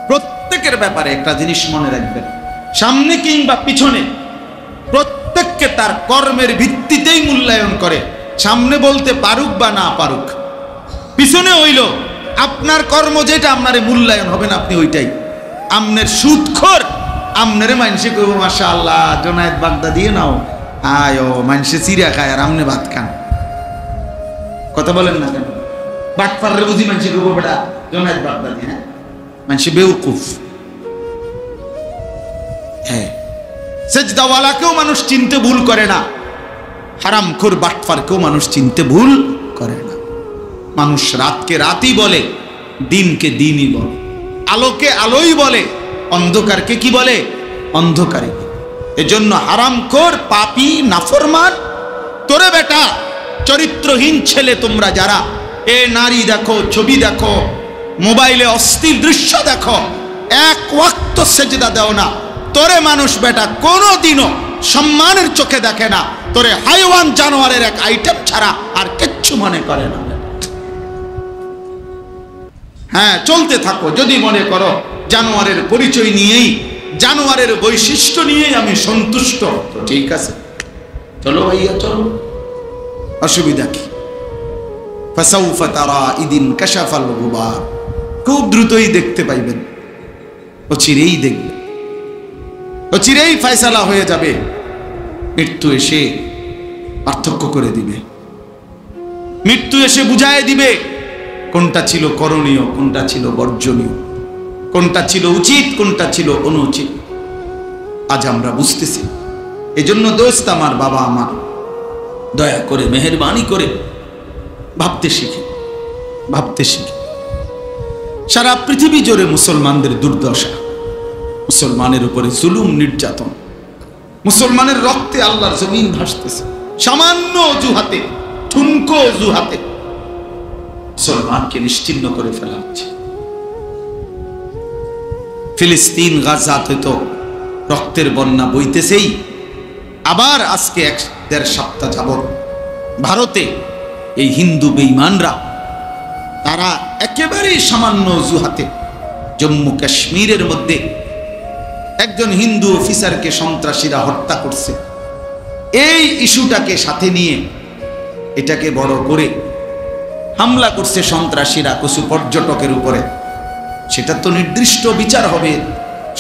প্রত্যেকের ব্যাপারে একটা জিনিস মনে রাখবেন, সামনে কিংবা পিছনে প্রত্যেককে তার কর্মের ভিত্তিতেই মূল্যায়ন করে। সামনে বলতে পারুক বা না পারুক, পিছনে হইল আপনার কর্ম যেটা আপনারে মূল্যায়ন হবে না, আপনি ওইটাই। আমনের সুদখোর আমনেরে মানুষে কইব মাশাআল্লাহ জোনায়েদ বাগদা দিয়ে নাও, আয় মানুষে চিড়া খায় আর আমনে ভাত খান। কথা বলেন না কেন? বাটপাড়ারে বুঝি মানুষে কইব বেটা জোনায়েদ বাগদা দিয়ে, হ্যাঁ মানুষে বেউকুফ। হ্যাঁ, সেজদাওয়ালাকেও মানুষ চিনতে ভুল করে না, হারামখোর বাটপারকেও মানুষ চিনতে ভুল করে না। মানুষ রাতকে রাতই বলে, দিনকে দিনই বলে, আলোকে আলোই বলে, অন্ধকারকে কি বলে? অন্ধকারে। এজন্য হারামখোর পাপী নাফরমান তোরে বেটা চরিত্রহীন ছেলে তোমরা যারা এ নারী দেখো, ছবি দেখো, মোবাইলে অশ্লীল দৃশ্য দেখো, এক ওয়াক্ত সেজদা দাও না, তোরে মানুষ বেটা কোনোদিনও সম্মানের চোখে দেখে না, তোরে হাইওয়ান জানোয়ারের এক আইটেম ছাড়া আর কিচ্ছু মনে করে না। হ্যাঁ, চলতে থাকো, যদি মনে করো জানোয়ারের পরিচয় নিয়েই, জানোয়ারের বৈশিষ্ট্য নিয়েই আমি সন্তুষ্ট, তো ঠিক আছে, চলো ভাইয়া চলো, অসুবিধা কি? ফাসাউফা তারা ইদিন কাশাফাল গুবার, খুব দ্রুতই দেখতে পাইবেন, অচিরেই দেখবেন, অচিরেই ফয়সালা হয়ে যাবে। মৃত্যু এসে পার্থক্য করে দিবে, মৃত্যু এসে বুঝায় দিবে কোনটা ছিল করণীয়, কোনটা ছিল বর্জনীয়, কোনটা ছিল উচিত, কোনটা ছিল অনুচিত। আজ আমরা বুঝতেছি। এজন্য দোস্ত আমার, বাবা আমার, দয়া করে মেহেরবানি করে ভাবতে শিখে, ভাবতে শিখে। সারা পৃথিবী জুড়ে মুসলমানদের দুর্দশা, মুসলমানের উপরে জুলুম নির্যাতন, মুসলমানের রক্তে আল্লাহর জমিন ভাসতেছে। সামান্য অজুহাতে, ঠুনকো অজুহাতে মুসলমানকে নিশ্চিহ্ন করে ফেলা হচ্ছে। ফিলিস্তিন গাজাতে তো রক্তের বন্যা বইতেছেই, আবার আজকে 1-1.5 সপ্তাহ যাবত ভারতে এই হিন্দু বেঈমানরা তারা একেবারেই সামান্য অজুহাতে জম্মু কাশ্মীরের মধ্যে একজন হিন্দু অফিসারকে সন্ত্রাসীরা হত্যা করছে। এই ইস্যুটাকে সাথে নিয়ে এটাকে বড় করে হামলা করছে সন্ত্রাসীরা কিছু পর্যটকের উপরে। সেটা তো নির্দিষ্ট বিচার হবে,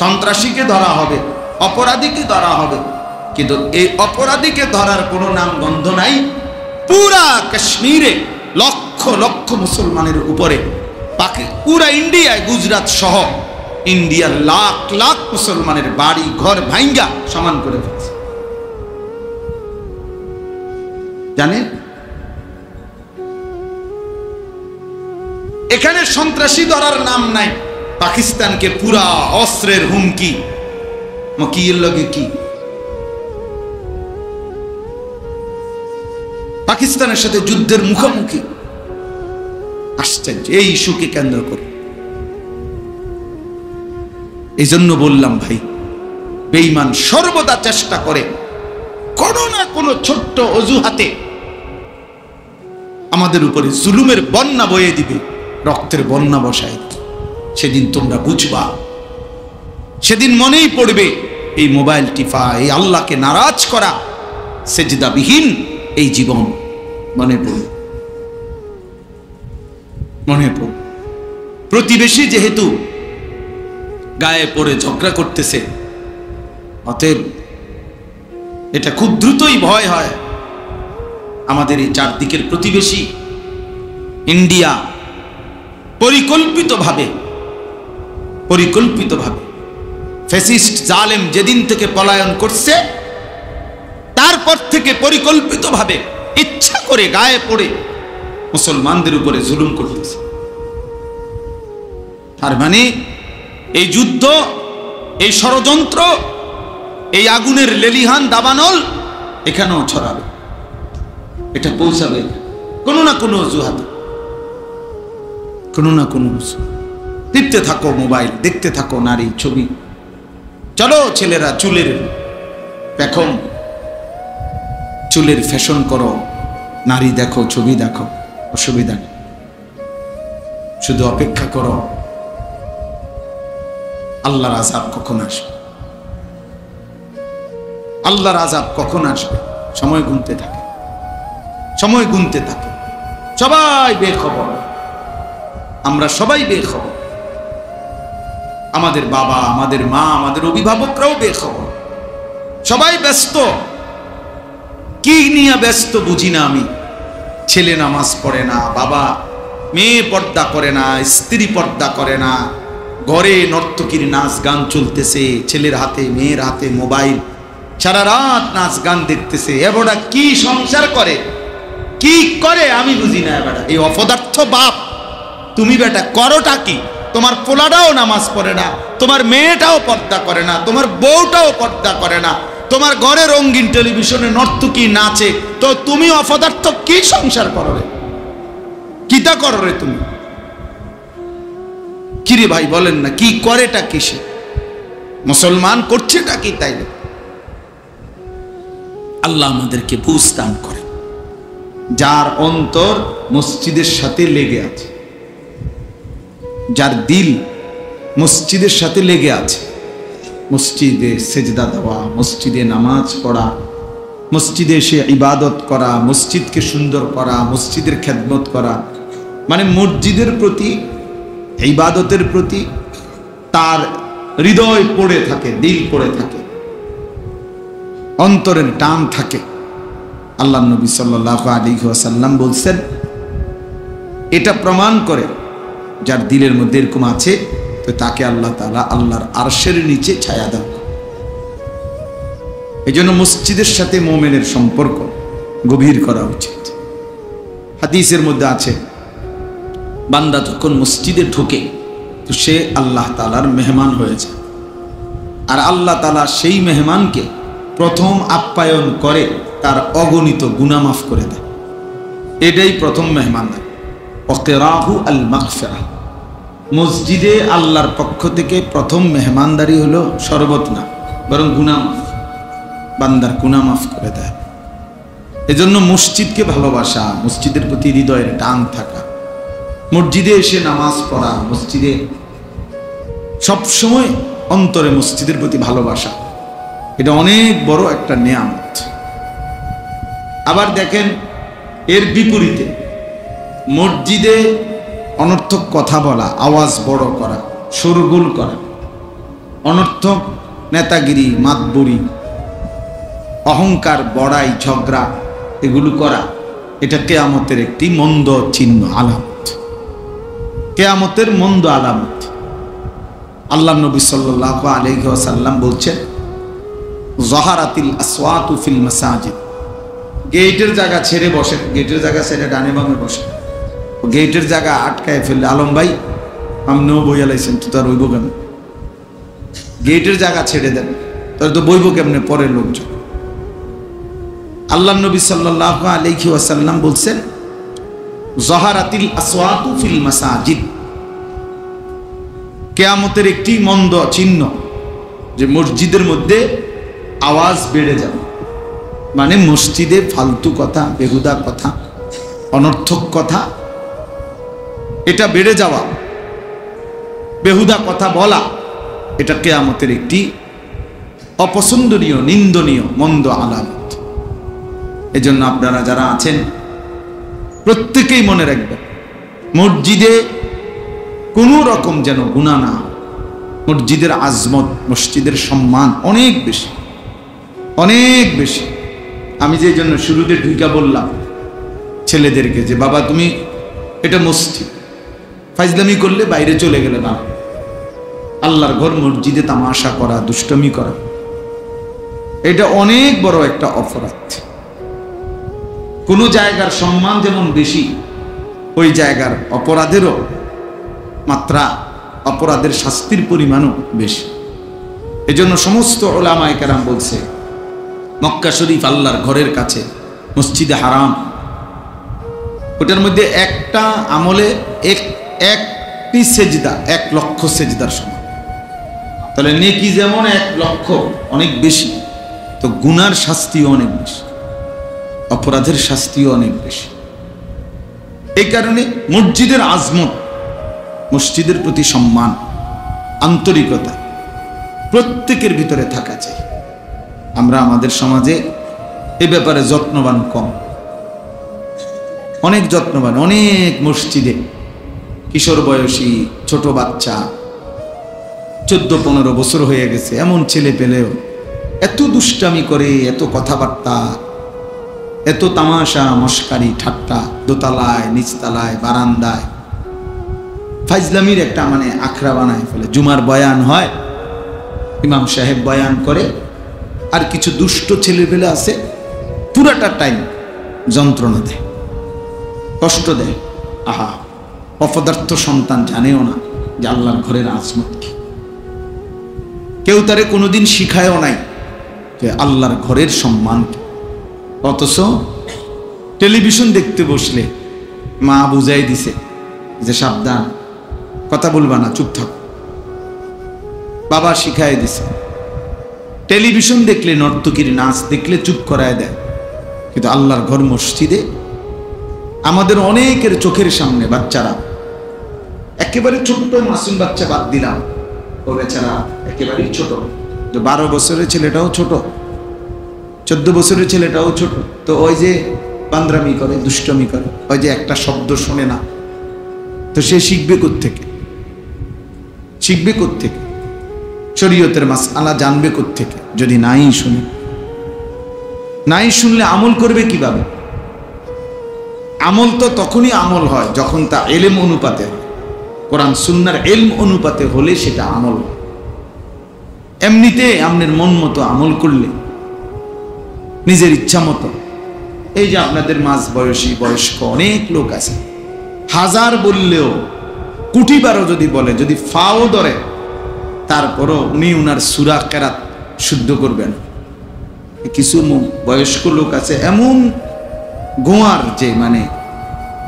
সন্ত্রাসীকে ধরা হবে, অপরাধীকে ধরা হবে, কিন্তু এই অপরাধীকে ধরার কোনো নাম গন্ধ নাই। পুরা কাশ্মীরে লক্ষ লক্ষ মুসলমানের উপরে, পুরা ইন্ডিয়ায়, গুজরাট সহ ইন্ডিয়ার লাখ লাখ মুসলমানের বাড়ি ঘর ভাঙ্গা সমান করে ফেলছে। জানেন, এখানে সন্ত্রাসী ধরার নাম নাই, পাকিস্তানকে পুরা অস্ত্রের হুমকি, মকিয়ের লগে কি পাকিস্তানের সাথে যুদ্ধের মুখোমুখি। আশ্চর্য এই ইস্যুকে কেন্দ্র করে। এই জন্য বললাম ভাই, বেঈমান সর্বদা চেষ্টা করে কোনো না কোনো ছোট্ট অজুহাতে আমাদের উপরে জুলুমের বন্যা বয়ে দিবে, রক্তের বন্যা বসায়। সেদিন তোমরা বুঝবা, সেদিন মনেই পড়বে এই মোবাইল টিপা, এই আল্লাহকে নারাজ করা, সেজদাবিহীন এই জীবন মনে পড়বে, মনে পড়বে। প্রতিবেশী যেহেতু গায়ে পড়ে ঝগড়া করতেছে, অতএব এটা খুব দ্রুতই ভয় হয় আমাদের এই চারদিকের প্রতিবেশী ইন্ডিয়া পরিকল্পিতভাবে ফ্যাসিস্ট জালেম যেদিন থেকে পলায়ন করছে, তারপর থেকে পরিকল্পিতভাবে ইচ্ছা করে গায়ে পড়ে মুসলমানদের উপরে জুলুম করতেছে। তার মানে এই যুদ্ধ, এই ষড়যন্ত্র, এই আগুনের লেলিহান দাবানল এখানেও ছড়াবে, এটা পৌঁছাবে কোনো না কোনো অজুহাতে, কোনো না কোনো। টিপতে থাকো মোবাইল, দেখতে থাকো নারী ছবি। চলো ছেলেরা চুলের পেখম, চুলের ফ্যাশন করো, নারী দেখো, ছবি দেখো, অসুবিধা নেই। শুধু অপেক্ষা করো আল্লাহর আযাব কখন আসবে, আল্লাহর আযাব কখন আসবে। সময় গুনতে থাকে, সময় গুনতে থাকে। সবাই বেখবর, আমরা সবাই বেখবর। আমাদের বাবা, আমাদের মা, আমাদের অভিভাবকরাও বেখবর। সবাই ব্যস্ত। কি নিয়ে ব্যস্ত বুঝি না আমি। ছেলে নামাজ পড়ে না, বাবা মেয়ে পর্দা করে না, স্ত্রী পর্দা করে না, ঘরে নর্তকীর নাচ গান চলতেছে, ছেলের হাতে মেয়ের হাতে মোবাইল, সারা রাত নাচ গান দেখতেছে। এবারে কি সংসার করে, কি করে আমি বুঝি না। এবারে এই অপদার্থ বাপ, তুমি বেটা করোটা কি? তোমার পোলাটাও নামাজ পড়ে না, তোমার মেয়েটাও পর্দা করে না, তোমার বউটাও পর্দা করে না, তোমার ঘরে রঙিন টেলিভিশনে নর্তকী নাচে, তো তুমি অপদার্থ কি সংসার করো রে? কিতা করো রে তুমি? কিরে ভাই বলেন না, কি করেটা কিসে? মুসলমান করছেটা কি? তাইলে আল্লাহ আমাদেরকে বুঝ দান করে। যার অন্তর মসজিদের সাথে লেগে আছে, যার দিল মসজিদের সাথে লেগে আছে, মসজিদে সেজদা দেওয়া, মসজিদে নামাজ পড়া, মসজিদে এসে ইবাদত করা, মসজিদকে সুন্দর করা, মসজিদের খেদমত করা, মানে মসজিদের প্রতি, ইবাদতের প্রতি তার হৃদয় পড়ে থাকে, দিল পড়ে থাকে, অন্তরের টান থাকে। আল্লাহ নবী সাল্লাল্লাহু আলাইহি ওয়াসাল্লাম বলছেন, এটা প্রমাণ করে যার দিলের মধ্যে এরকম আছে, তো তাকে আল্লাহ তাআলা আল্লাহর আরশের নিচে ছায়া দেন। এই জন্য মসজিদের সাথে মুমিনের সম্পর্ক গভীর করা উচিত। হাদিসের মধ্যে আছে, বান্দা যখন মসজিদে ঢোকে তো সে আল্লাহ তাআলার মেহমান হয়ে যায়, আর আল্লাহ তাআলা সেই মেহমানকে প্রথম আপ্যায়ন করে তার অগণিত গুনাহ মাফ করে দেয়। এটাই প্রথম মেহমানদারি। ওয়াকিরাহু আল মাগফিরাহ। মসজিদে আল্লাহর পক্ষ থেকে প্রথম মেহমানদারি হলো শরবত না, বরং গুনাহ মাফ, বান্দার গুনাহ মাফ করে দেয়। এজন্য মসজিদকে ভালোবাসা, মসজিদের প্রতি হৃদয়ের টান থাকা, মসজিদে এসে নামাজ পড়া, মসজিদে সবসময় অন্তরে মসজিদের প্রতি ভালোবাসা, এটা অনেক বড় একটা নেয়ামত। আবার দেখেন এর বিপরীতে মসজিদে অনর্থক কথা বলা, আওয়াজ বড় করা, শোরগোল করা, অনর্থক নেতাগিরি, মাতবরি, অহংকার, বড়াই, ঝগড়া, এগুলো করা, এটা কিয়ামতের একটি মন্দ চিহ্ন, আলামত, কিয়ামতের মন্দ আলামত। আল্লাহ নবী সাল্লাল্লাহু আলাইহি ওয়াসাল্লাম বলছেন, যাহারাতিল আসওয়াতু ফিল মাসাজিদ। গেটের জায়গা ছেড়ে বসে, গেটের জায়গা ছেড়ে ডানে বামে বসে, গেটের জায়গা আটকায় ফেললে, আলম ভাই আপনিও বইয়া লাইছেন, তো তার বইব কেন? গেটের জায়গা ছেড়ে দেন, তার তো বইব কেমনে পরের লোকজন। আল্লাহ নবী সাল্লাল্লাহু আলাইহি ওয়াসাল্লাম বলছেন, যাহারাতিল আসওয়াতু ফিল মাসাজিদ। কিয়ামতের একটি মন্দ চিহ্ন যে মসজিদের মধ্যে আওয়াজ বেড়ে যাবে, মানে মসজিদে ফালতু কথা, বেহুদা কথা, অনর্থক কথা, এটা বেড়ে যাওয়া, বেহুদা কথা বলা, এটা কিয়ামতের একটি অপছন্দনীয়, নিন্দনীয়, মন্দ আলামত। এজন্য আপনারা যারা আছেন প্রত্যেকেই মনে রাখবেন, মসজিদে কোনো রকম যেন গুনাহ না। মসজিদের আজমত, মসজিদের সম্মান অনেক বেশি, অনেক বেশি। আমি যে জন্য শুরুতে ঢুকা বললাম ছেলেদেরকে যে বাবা তুমি এটা মসজিদ, ফাজলামি করলে বাইরে চলে গেলে না। আল্লাহর ঘর মসজিদে তামাশা করা, দুষ্টমি করা, এটা অনেক বড় একটা অপরাধ। কোন জায়গার সম্মান যেমন বেশি, ওই জায়গার অপরাধেরও মাত্রা, অপরাধের শাস্তির পরিমাণও বেশি। এজন্য সমস্ত উলামায়ে কেরাম বলছে, মক্কা শরীফ আল্লাহর ঘরের কাছে, মসজিদে হারাম, ওটার মধ্যে একটা আমলে একটি সেজদা 1 লক্ষ সেজদার সমান। তাহলে নেকি যেমন 1 লক্ষ, অনেক বেশি, তো গুনার শাস্তিও অনেক বেশি, অপরাধের শাস্তিও অনেক বেশি। এই কারণে মসজিদের আজমত, মসজিদের প্রতি সম্মান, আন্তরিকতা, প্রত্যেকের ভিতরে থাকা চাই। আমরা আমাদের সমাজে এ ব্যাপারে যত্নবান কম, অনেক যত্নবান। অনেক মসজিদে কিশোর বয়সী ছোট বাচ্চা 14-15 বছর হয়ে গেছে এমন ছেলে পেলেও এত দুষ্টামি করে, এত কথাবার্তা, এত তামাশা মস্কারি ঠাট্টা, দোতলায়, নিচতলায়, বারান্দায় ফাইজলামির একটা আখড়া বানায় ফেলে। জুমার বয়ান হয়, ইমাম সাহেব বয়ান করে, আর কিছু দুষ্ট ছেলে পেলে আছে পুরাটা টাইম যন্ত্রণা দেয়, কষ্ট দেয়। আহা, অপদার্থ সন্তান জানেও না যে আল্লাহর ঘরের আজমত কি। কেউ তারে কোনোদিন শিখায়ও নাই যে আল্লাহর ঘরের সম্মান কি। অথচ টেলিভিশন দেখতে বসলে মা বুঝাই দিছে যে সাবধান, কথা বলবা না, চুপ থাকো। বাবা শিখাই দিছে। টেলিভিশন দেখলে, নর্তকীর নাচ দেখলে চুপ করায় দেয়। কিন্তু আল্লাহর ঘর মসজিদে আমাদের অনেকের চোখের সামনে বাচ্চারা, একেবারে ছোট্ট মাসুম বাচ্চা বাদ দিলাম, ও বেচারা একেবারেই ছোট, 12 বছরের ছেলেটাও ছোট, 14 বছরের ছেলেটাও ছোট। তো ওই যে বান্দরামি করে, দুষ্টমি করে, ওই যে একটা শব্দ শোনে না, তো সে শিখবে কোত্থেকে? শিখবে কোত্থেকে? শরীয়তের মাসআলা জানবে কোত্থেকে যদি নাই শুনে? নাই শুনলে আমল করবে কিভাবে? আমল তো তখনই আমল হয় যখন তা এলেম অনুপাতে হয়। কোরআন সুন্নাহর ইলম অনুপাতে হলে সেটা আমল হয়। এমনিতে আপনার মন মতো আমল করলে, নিজের ইচ্ছা মতো, এই যে আপনাদের মাঝ বয়সী বয়স্ক অনেক লোক আছে, 1000 বললেও, কোটি বারও যদি বলে, যদি ফাও ধরে, তারপরও উনি উনার সূরা কেরাত শুদ্ধ করবেন। কিছু বয়স্ক লোক আছে এমন গোয়ার, যে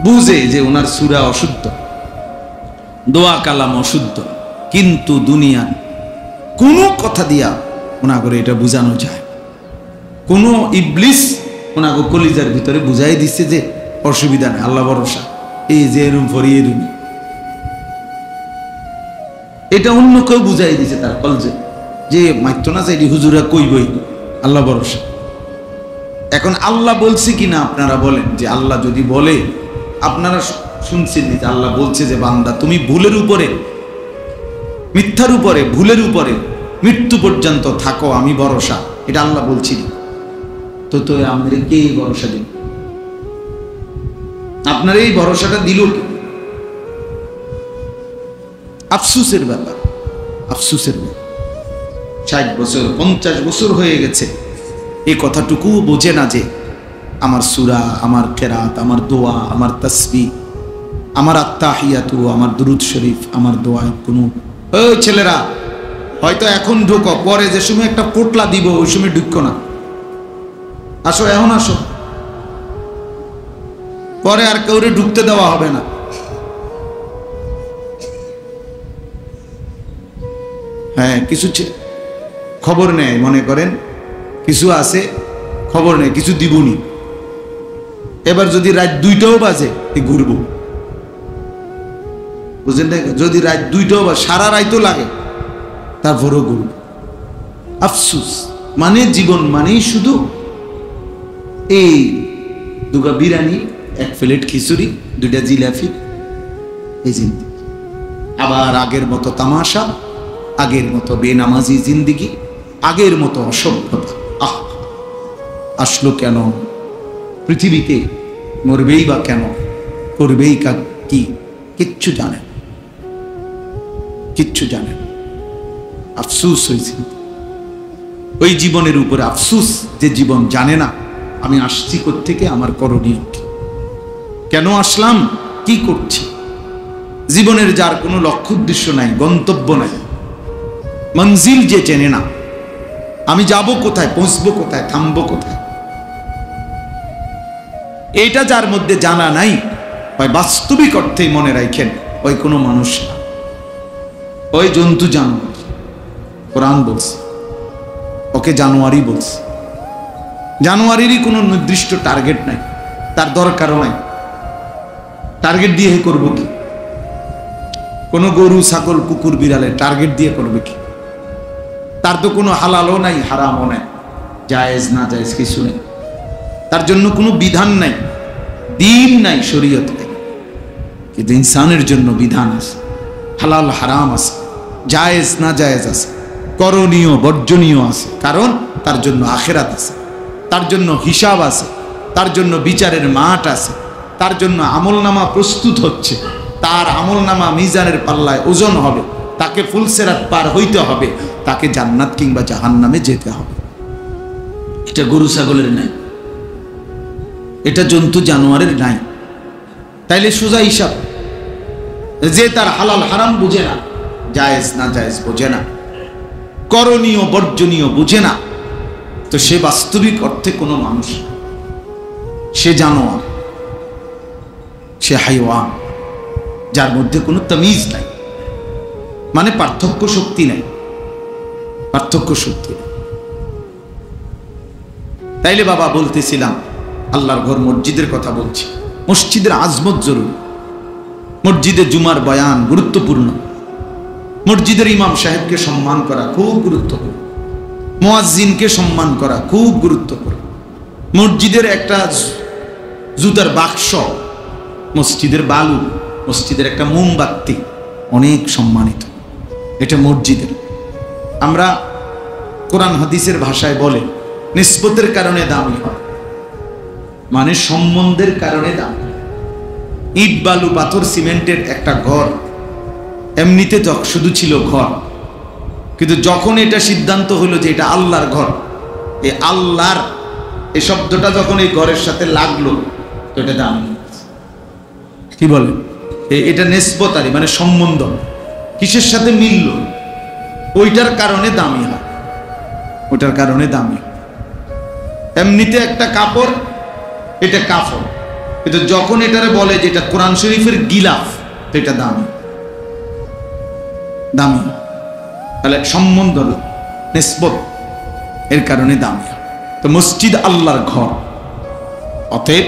বুঝে যে উনার সূরা অশুদ্ধ, দোয়া কালাম অশুদ্ধ, কিন্তু দুনিয়ার কোনো কথা দিয়া ওনাগরে এটা বুঝানো যায়। কোন ইবলিস ওনাগো কলিজার ভিতরে বুঝাই দিচ্ছে যে অসুবিধা নেই, আল্লাহ ভরসা, এই যে এরুম ফরিয়ে রুম, এটা অন্য কেউ বুঝাই দিছে তার কলজে, যে মাইতো না চাইলি হুজুরা কইবই, আল্লাহ ভরসা। এখন আল্লাহ বলছে কিনা আপনারা বলেন, যে আল্লাহ যদি বলে, আপনারা শুনছেন যে আল্লাহ বলছে যে বান্দা তুমি ভুলের উপরে, মিথ্যার উপরে, ভুলের উপরে মৃত্যু পর্যন্ত থাকো, আমি ভরসা, এটা আল্লাহ বলছি। তো তো আমাদের কে ভরসা দিন? আপনার এই ভরসাটা দিল কে? আফসুসের ব্যাপার, আফসুসের ব্যাপার। 60 বছর 50 বছর হয়ে গেছে, এই কথাটুকু বোঝে না যে আমার সূরা, আমার কেরাত, আমার দোয়া, আমার তাসবিহ, আমার আত্তাহিয়াতু, আমার দুরূদ শরীফ, আমার দোয়ায় কোনো, ওই ছেলেরা হয়তো এখন ঢুকো, পরে যে সময় একটা পোটলা দিব ওই সময় ঢুকো না, আসো, এখন আসো, পরে আর কাউরে ঢুকতে দেওয়া হবে না। হ্যাঁ, কিছু খবর নেয়, মনে করেন কিছু আছে খবর নেই, কিছু দিবনি। এবার যদি রাত 2টাও বাজে ঘুরবো, বুঝলেন না? যদি রাত 2টাও বা সারা রাতও লাগে, তারপরও ঘুরবো। আফসুস জীবন মানেই শুধু এই 2 বিরিয়ানি, 1 প্লেট খিচুড়ি, 2টা জিলাপি, এই জিন্দিগি। আবার আগের মতো তামাশা, আগের মতো বেনামাজি জিন্দিগি, আগের মতো অসভ্যতা। আসলো কেন পৃথিবীতে? মরবেই বা কেন? করবেই কি? কিচ্ছু জানেন, কিচ্ছু জানেন। আফসুস হয়েছে ওই জীবনের উপরে, আফসুস যে জীবন জানে না আমি আসছি কোত্থেকে, আমার করণীয় কি, কেন আসলাম, কি করছি। জীবনের যার কোনো লক্ষ্য উদ্দেশ্য নাই, গন্তব্য নাই, মঞ্জিল যে চেনে না, আমি যাব কোথায়, পৌঁছবো কোথায়, থামবো কোথায়, এটা যার মধ্যে জানা নাই, হয় বাস্তবিক অর্থেই মনে রাখেন ওই কোনো মানুষ না, ওই জন্তু জানোয়ার। কোরআন বলছে ওকে জানোয়ারই বলছে। জানোয়ারেরই কোনো নির্দিষ্ট টার্গেট নাই, তার দরকারও নাই। টার্গেট দিয়ে করব কি? কোনো গরু, ছাগল, কুকুর, বিড়ালে টার্গেট দিয়ে করবে কি? তার তো কোনো হালালও নাই, হারামও নাই, জায়েজ না জায়েজ কিছু নেই, তার জন্য কোনো বিধান নাই, দিন নাই, শরীয়ত নাই। কিন্তু ইনসানের জন্য বিধান আছে, হালাল হারাম আছে, জায়েজ না জায়েজ আছে, করণীয় বর্জনীয় আছে। কারণ তার জন্য আখিরাত আছে, তার জন্য হিসাব আছে, তার জন্য বিচারের মাঠ আছে, তার জন্য আমলনামা প্রস্তুত হচ্ছে, তার আমলনামা মিজানের পাল্লায় ওজন হবে, তাকে ফুলসেরাত পার হইতে হবে, তাকে জান্নাত কিংবা জাহান্নামে যেতে হবে। এটা গরু ছাগলের নাই, এটা জন্তু জানোয়ারের নাই। তাইলে সোজা হিসাব, যে তার হালাল হারাম বুঝে না, জায়েজ না জায়েজ বুঝে না, করণীয় বর্জনীয় বুঝে না, তো সে বাস্তবিক অর্থে কোনো মানুষ, সে জানোয়ার, সে হাইওয়ান, যার মধ্যে কোনো তামিজ নাই, মানে পার্থক্য শক্তি নাই, পার্থক্য শক্তি। তাইলে বাবা বলতেছিলাম আল্লাহর ঘর মসজিদের কথা বলছি। মসজিদের আজমত জরুরি, মসজিদে জুমার বয়ান গুরুত্বপূর্ণ, মসজিদের ইমাম সাহেবকে সম্মান করা খুব গুরুত্বপূর্ণ, মুয়াজ্জিনকে সম্মান করা খুব গুরুত্বপূর্ণ। মসজিদের একটা জুতার বাক্স, মসজিদের বালু, মসজিদের একটা মোমবাতি অনেক সম্মানিত, এটা মসজিদের। আমরা কোরআন হাদিসের ভাষায় বলে নিসবতের কারণে দামি হয়, মানে সম্বন্ধের কারণে দামি। ইট বালু পাথর সিমেন্টের একটা ঘর এমনিতে শুধু ছিল ঘর, কিন্তু যখন এটা সিদ্ধান্ত হলো যে এটা আল্লাহর ঘর, এই আল্লাহর এই শব্দটা যখন এই ঘরের সাথে লাগলো তো এটা দামি। কি বলে এটা নিসবতারি, মানে সম্বন্ধ, কিসের সাথে মিলল, ওইটার কারণে দামি হয়, ওইটার কারণে দামি। এমনিতে একটা কাপড়, এটা কাপড়, কিন্তু যখন এটারে বলে যে এটা কোরআন শরীফের গিলাফ, তো এটা দামি, দামি। তাহলে সম্বন্ধ, নিসবত, এর কারণে দামি। তো মসজিদ আল্লাহর ঘর, অতএব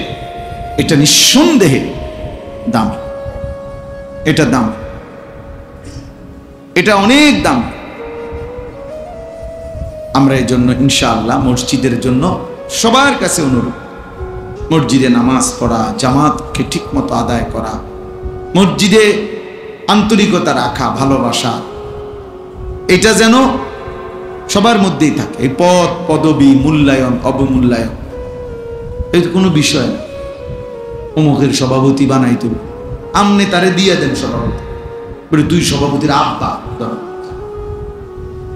এটা নিঃসন্দেহে দামি, এটা দাম, এটা অনেক দাম। আমরা এই জন্য ইনশাআল্লাহ মসজিদের জন্য সবার কাছে অনুরোধ, মসজিদে নামাজ পড়া, জামাতকে ঠিক মতো আদায় করা, মসজিদে আন্তরিকতা রাখা, ভালোবাসা, এটা যেন সবার মধ্যেই থাকে। এই পদ পদবী, মূল্যায়ন অবমূল্যায়ন এই কোনো বিষয় না। অমুকের সভাপতি বানাই তুমি, আমনে তারে দিয়ে দেন সভাপতি, বলে তুই সভাপতির আব্বা,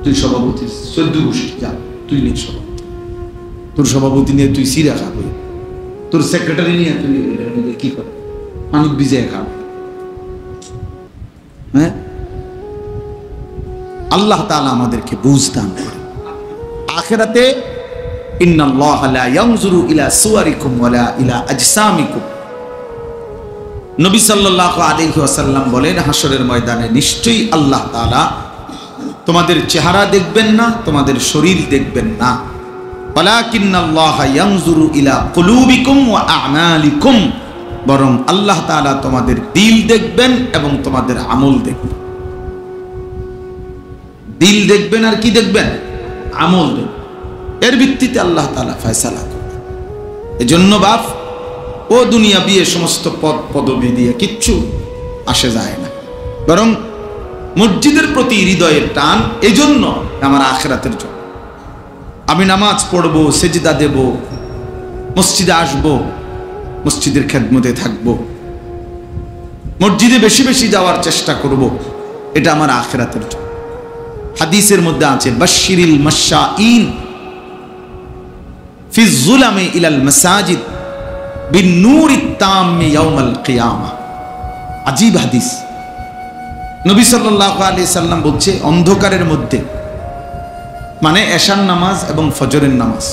তুই সভাপতির 14 গোষ্ঠী, যা তুই নিয়ে সভাপতি, তোর সভাপতি নিয়ে তুই সিরা খাবি, তোর সেক্রেটারি নিয়ে তুই কি করে পানি ভিজিয়ে খাবি। হ্যাঁ, আল্লাহ তাআলা আমাদেরকে বুঝ দান করে। আখিরাতে ইন্নাল্লাহা লা ইয়ানজুরু ইলা সুওয়ারিকুম ওয়ালা ইলা আজসামিকুম, নবী সাল্লাল্লাহু আলাইহি ওয়াসাল্লাম বলেন হাসরের ময়দানে নিশ্চয়ই আল্লাহ তাআলা তোমাদের চেহারা দেখবেন না, তোমাদের শরীর দেখবেন না, ওয়ালাকিন্নাল্লাহা ইয়ানজুরু ইলা কুলুবিকুম ওয়া আমালিকুম, বরং আল্লাহ তাআলা তোমাদের দিল দেখবেন এবং তোমাদের আমল দেখবেন। দিল দেখবেন আর কি দেখবেন? আমল দেখবেন। এর ভিত্তিতে আল্লাহ তাআলা ফয়সালা করবেন। এজন্য বাপ ও দুনিয়া বিয়ে সমস্ত পদ পদবি দিয়ে কিচ্ছু আসে যায় না, বরং মসজিদের প্রতি হৃদয়ের টান, এজন্য আমার আখিরাতের জন্য। আমি নামাজ পড়বো, সেজদা দেব, মসজিদে আসবো, মসজিদের খেদমতে থাকবো, মসজিদে বেশি বেশি যাওয়ার চেষ্টা করব, এটা আমার আখিরাতের জন্য। হাদিসের মধ্যে আছে বাশশিরিল মাশাঈন ফি যুলামি ইলাল মাসাজিদ বিন-নূরিত তাম্মি ইয়াউমাল কিয়ামা। আজীব হাদিস। নবী সাল্লাল্লাহু আলাইহি সাল্লাম বলছে অন্ধকারের মধ্যে, মানে এশার নামাজ এবং ফজরের নামাজ,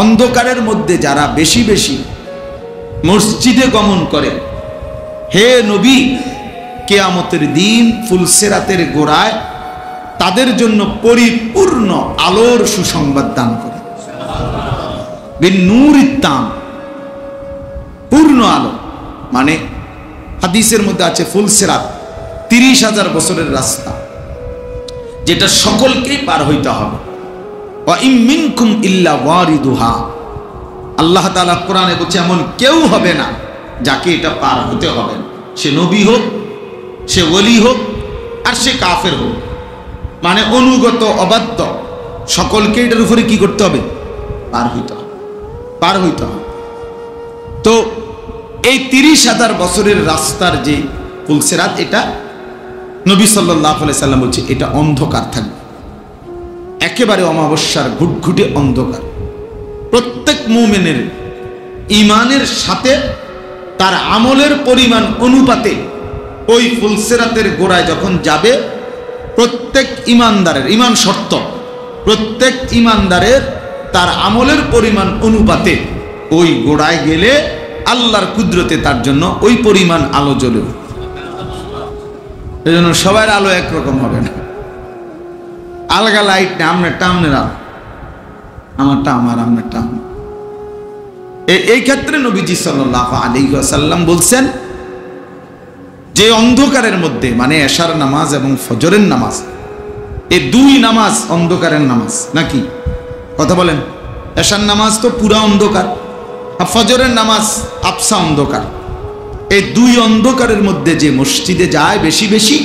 অন্ধকারের মধ্যে যারা বেশি বেশি মসজিদে গমন করে, হে নবী কিয়ামতের দিন ফুলসেরাতের গোড়ায় তাদের জন্য পরিপূর্ণ আলোর সুসংবাদ দান করে। বিন-নূরিত তাম, পূর্ণ আলো, মানে হাদিসের মধ্যে আছে ফুলসেরাত 30,000 বছরের রাস্তা, যেটা সকলকেই পার হইতে হবে। ওয়া ইম মিনকুম ইল্লা ওয়ারিদুহা, আল্লাহ তাআলা কোরআনে বলছে এমন কেউ হবে না যাকে এটা পার হতে হবে না, সে নবী হোক, সে ওলি হোক, আর সে কাফের হোক, মানে অনুগত অবাধ্য, সকলকে এটার উপরে কি করতে হবে? পার হইতে হবে, পার হইতে হবে। তো এই 30,000 বছরের রাস্তার যে পুলসিরাত, এটা নবী সাল্লাল্লাহু আলাইহি সাল্লাম বলছে এটা অন্ধকার থাকবে, একেবারে অমাবস্যার ঘুটঘুটে অন্ধকার। প্রত্যেক মুমিনের ঈমানের সাথে তার আমলের পরিমাণ অনুপাতে ওই ফুলসিরাতের গোড়ায় যখন যাবে, প্রত্যেক ঈমানদারের, ঈমান শর্ত, প্রত্যেক ঈমানদারের তার আমলের পরিমাণ অনুপাতে ওই গোড়ায় গেলে আল্লাহর কুদরতে তার জন্য ওই পরিমাণ আলো জ্বলে। এই জন্য সবার আলো একরকম হবে না, আলগা লাইট না, আপনারটা আপনার আলো, আমারটা আমার, আপনারটা আমার। এই ক্ষেত্রে নবীজি সাল্লাল্লাহু আলাইহি ওয়াসাল্লাম বলছেন যে অন্ধকারের মধ্যে, মানে এশার নামাজ এবং ফজরের নামাজ, এই দুই নামাজ অন্ধকারের নামাজ নাকি? কথা বলেন। এশার নামাজ তো পুরা অন্ধকার, আর ফজরের নামাজ আবসা অন্ধকার। এই দুই অন্ধকারের মধ্যে যে মসজিদে যায় বেশি বেশি,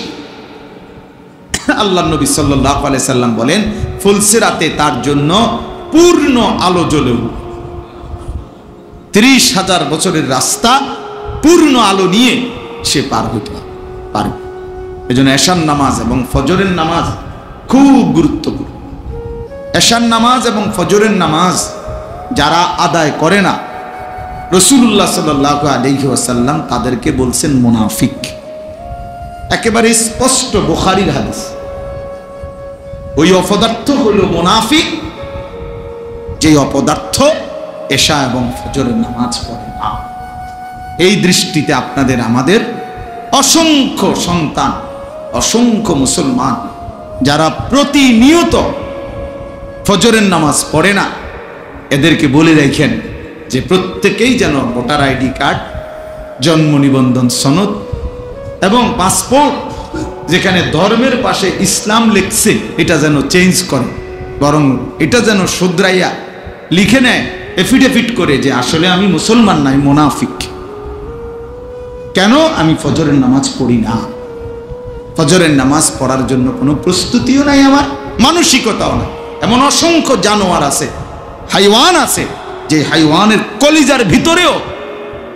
আল্লাহ নবী সাল্লাল্লাহু আলাইহি সাল্লাম বলেন ফুলসিরাতে তার জন্য পূর্ণ আলো জ্বলে উঠবে। 30,000 বছরের রাস্তা পূর্ণ আলো নিয়ে সে পার হইতে পারবে। এই জন্য এশার নামাজ এবং ফজরের নামাজ খুব গুরুত্বপূর্ণ। এশার নামাজ এবং ফজরের নামাজ যারা আদায় করে না, রাসূলুল্লাহ সাল্লাল্লাহু আলাইহি ওয়াসাল্লাম তাদেরকে বলছেন মুনাফিক। একেবারে স্পষ্ট বুখারীর হাদিস। ওই অপদার্থ হলো মুনাফিক, যে অপদার্থ এশা এবং ফজরের নামাজ পড়ে না। এই দৃষ্টিতে আপনাদের আমাদের অসংখ্য সন্তান, অসংখ্য মুসলমান যারা প্রতিনিয়ত ফজরের নামাজ পড়ে না, এদেরকে বলে রাখেন যে প্রত্যেকেই যেন ভোটার আইডি কার্ড, জন্ম নিবন্ধন সনদ এবং পাসপোর্ট যেখানে ধর্মের পাশে ইসলাম লিখছে এটা যেন চেঞ্জ করে, বরং এটা যেন শুধরাইয়া লিখে নেয় এফিডেভিট করে যে আসলে আমি মুসলমান নাই, মুনাফিক। কেন? আমি ফজরের নামাজ পড়ি না, ফজরের নামাজ পড়ার জন্য কোনো প্রস্তুতিও নাই, আমার মানসিকতাও নাই। এমন অসংখ্য জানোয়ার আছে, হাইওয়ান আছে, যে হাইওয়ানের কলিজার ভিতরেও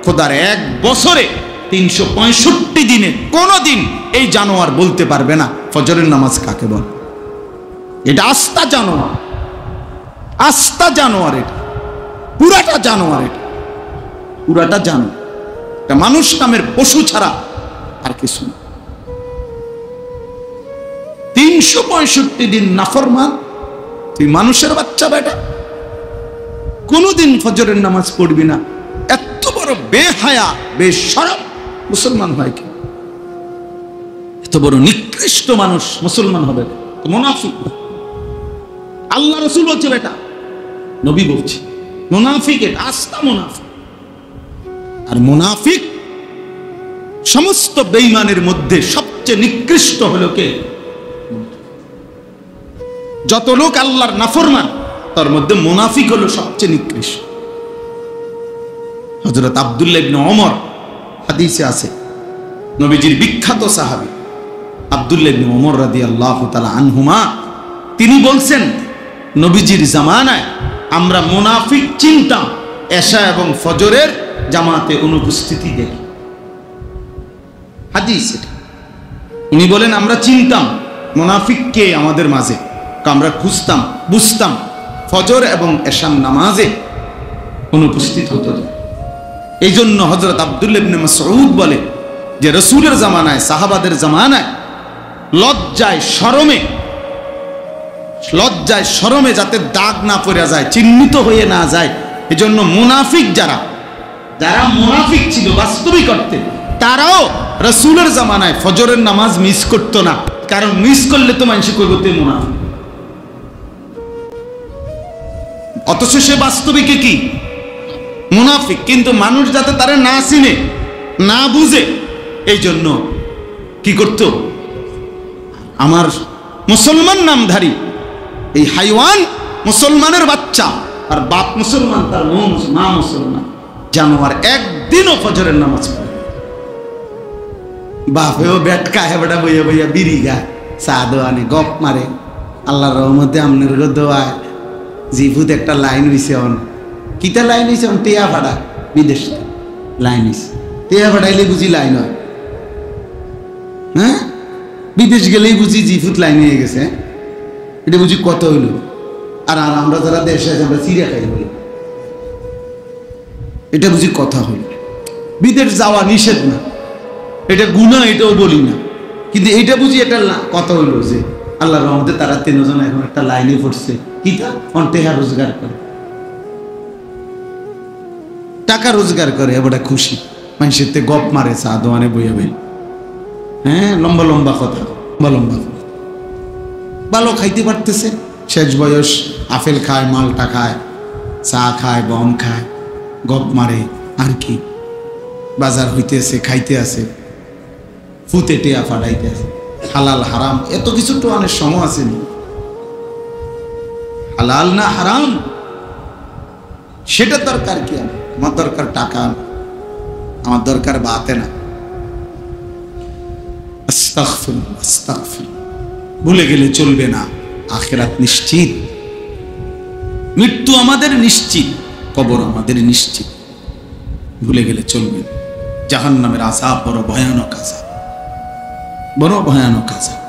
খোদার 1 বছরে 365 দিনে কোনোদিন এই জানোয়ার বলতে পারবে না ফজরের নামাজ কাকে বলে। এটা আস্তা জানোয়ার, আস্তা জানোয়ার, এটা পুরাটা জানোয়ার, এটা পুরাটা জানোয়ার। এটা মানুষ নামের পশু ছাড়া আর কিছু না। 365 দিন নাফরমান, তুই মানুষের বাচ্চা বেটা, কোনদিন ফজরের নামাজ পড়বি না। এত বড় বেহায়া বেশরম মুসলমান হয় কি? এত বড় নিকৃষ্ট মানুষ মুসলমান হবে তো মুনাফিক। আল্লাহ রাসূল বলছে, বেটা নবী বলছে মুনাফিক, এটা আস্তা মুনাফিক। আর মুনাফিক সমস্ত বেঈমানের মধ্যে সবচেয়ে নিকৃষ্ট হলো কে? যত লোক আল্লাহর নাফরমান তার মধ্যে মুনাফিক হলো সবচেয়ে নিকৃষ্ট। হযরত আব্দুল্লাহ ইবনে ওমর হাদিসে আছে, নবীজির বিখ্যাত সাহাবী আব্দুল্লাহ ইবনে ওমর রাদিয়াল্লাহু তাআলা আনহুমা, তিনি বলছেন নবীজির জামানায় আমরা মুনাফিক চিনতাম এশা এবং ফজরের জামাতে অনুপস্থিতি দেখি। হাদিস এটা। উনি বলেন আমরা চিনতাম মুনাফিক কে আমাদের মাঝে, আমরা খুঁজতাম, বুঝতাম ফজর এবং এশার নামাজে অনুপস্থিত হতো। এই জন্য হযরত আব্দুল্লাহ ইবনে মাসউদ বলে যে রাসূলের জামানায়, সাহাবাদের জামানায় লজ্জায় শরমে যাতে দাগ না পড়ে যায়, চিহ্নিত হয়ে না যায়, এজন্য মুনাফিক যারা মুনাফিক ছিল বাস্তবিক অর্থে, তারাও রাসূলের জামানায় ফজরের নামাজ মিস করতো না, কারণ মিস করলে তো মানুষ কইব তে মুনাফিক। অথচ সে বাস্তবিকে কি? মুনাফিক। কিন্তু মানুষ যাতে তারে না চিনে, না বুঝে, এই জন্য কি করত? আমার মুসলমান নামধারী এই হাইওয়ান মুসলমানের বাচ্চা, আর বাপ মুসলমান, তার মা মুসলমান, জানোয়ার একদিনও ফজরের নামাজ পড়ে। বাপেও বেটকা হেবড়া বইয়া বইয়া বিড়ি গায়, চা দোয়ানে গপ মারে। আল্লাহর রহমতে আমনের দোয়ায় জিভুত একটা লাইন হইছে। অন কিতা লাইন হইছে? অন টেয়া ভাড়া বিদেশ লাইন হইছে। টেয়া ভাড়াইলে বুঝি লাইন হয়? হ্যাঁ, বিদেশ গেলেই বুঝি জিভুত লাইন হয়ে গেছে। এটা বুঝি কত হইল? আর আমরা যারা দেশে আছি আমরা চিড়া খাই বলি, এটা বুঝি কথা হইল? বিদেশ যাওয়া নিষেধ না, এটা গুনাহ, এটাও বলি না, কিন্তু এইটা বুঝি এটা কথা হইল যে আল্লাহর রহমতে তারা 3 জন এখন একটা লাইনে পড়ছে। কিতা? টেহা রোজগার করে, টাকা রোজগার করে, এবারে খুশি, মানুষের তে গপ মারে, চা দোয়ানে বইয়া বই। হ্যাঁ, লম্বা লম্বা কথা, লম্বা লম্বা কথা। ভালো খাইতে পারতেছে, শেষ বয়স, আপেল খায়, মালটা খায়, চা খায়, গম খায়, গপ মারে, আর কি বাজার হইতেছে, খাইতে আছে, ফুতে টেয়া ফাটাইতে আছে। হালাল হারাম এত কিছু তো অনেক সময় আসেনি। হালাল না হারাম সেটা দরকার কি? আমার দরকার টাকা, আমার দরকার বাতে না। আস্তাগফিরুল্লাহ, আস্তাগফিরুল্লাহ। ভুলে গেলে চলবে না, আখিরাত নিশ্চিত, মৃত্যু আমাদের নিশ্চিত, কবর আমাদের নিশ্চিত। ভুলে গেলে চলবে না। জাহান্নামের আযাব বড় ভয়ানক আযাব, বড় ভয়ানক আযাব।